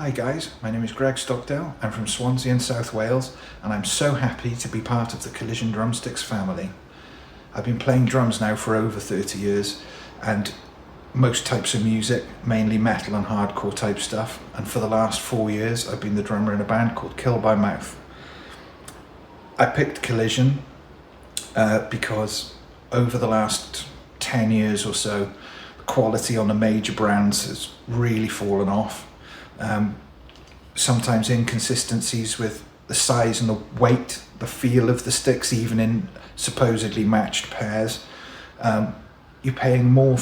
Hi guys, my name is Gregg Stockdale. I'm from Swansea in South Wales and I'm so happy to be part of the Collision Drumsticks family. I've been playing drums now for over 30 years and most types of music, mainly metal and hardcore type stuff, and for the last 4 years I've been the drummer in a band called Kill by Mouth. I picked Collision because over the last 10 years or so the quality on the major brands has really fallen off. Sometimes inconsistencies with the size and the weight, the feel of the sticks, even in supposedly matched pairs. You're paying more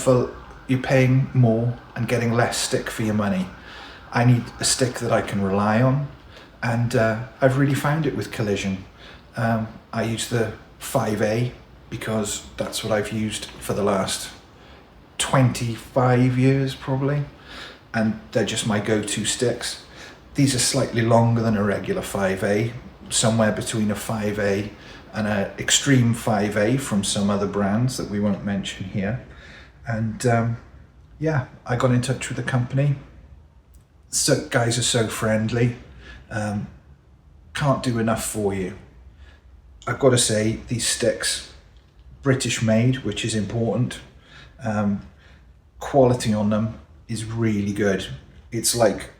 and getting less stick for your money. I need a stick that I can rely on, and I've really found it with Collision. I use the 5A because that's what I've used for the last 25 years probably, and they're just my go-to sticks. These are slightly longer than a regular 5A, somewhere between a 5A and an extreme 5A from some other brands that we won't mention here. And yeah, I got in touch with the company. So guys are so friendly. Can't do enough for you. I've got to say, these sticks, British made, which is important. Quality on them is really good. It's like,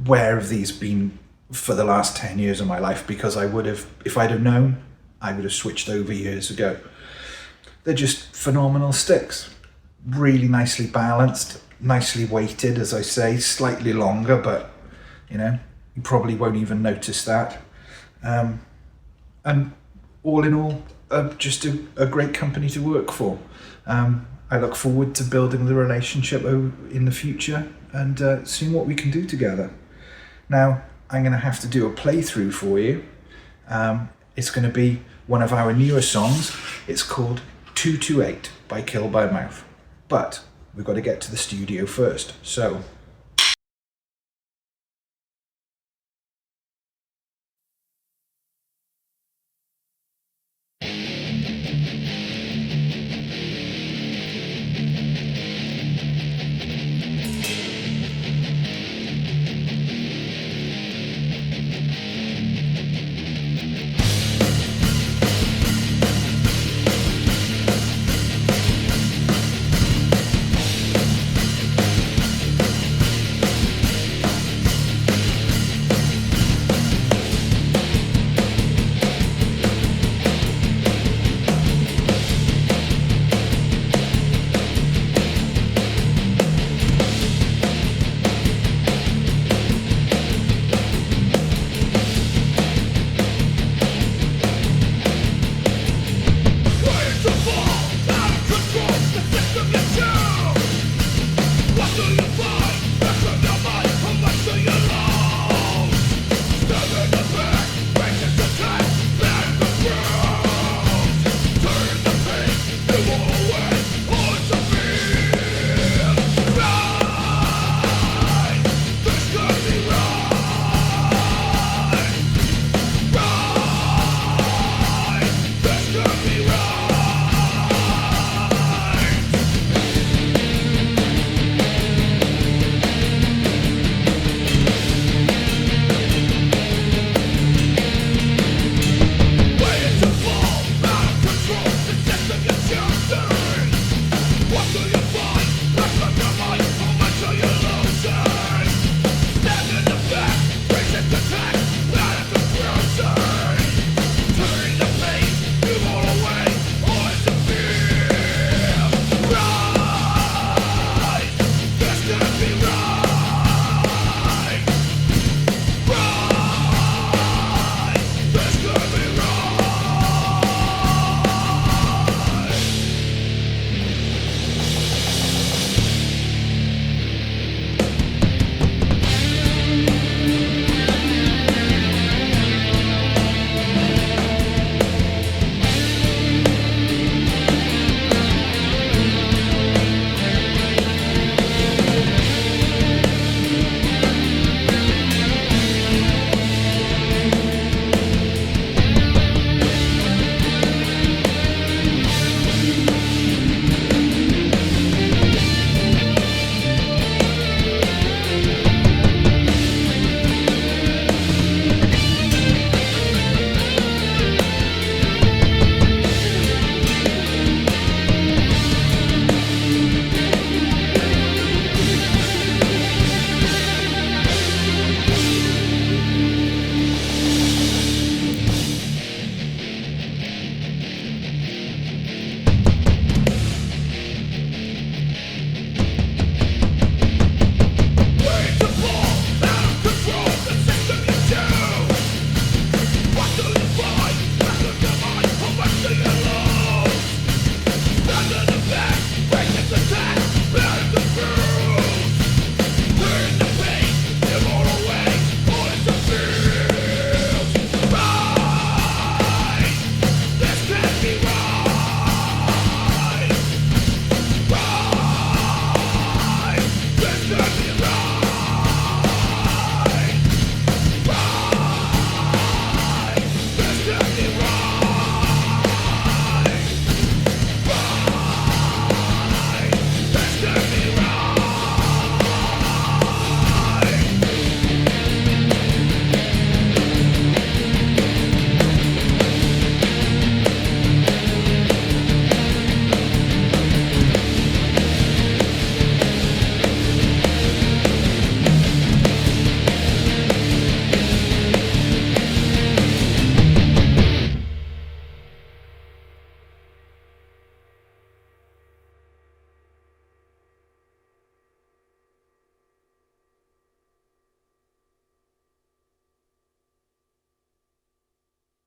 where have these been for the last 10 years of my life? Because I would have, if I'd have known, I would have switched over years ago. They're just phenomenal sticks. Really nicely balanced, nicely weighted, as I say, slightly longer, but you know, you probably won't even notice that. And all in all, just a great company to work for. I look forward to building the relationship in the future and seeing what we can do together. Now, I'm going to have to do a playthrough for you. It's going to be one of our newer songs. It's called 228 by Kill by Mouth. But we've got to get to the studio first. So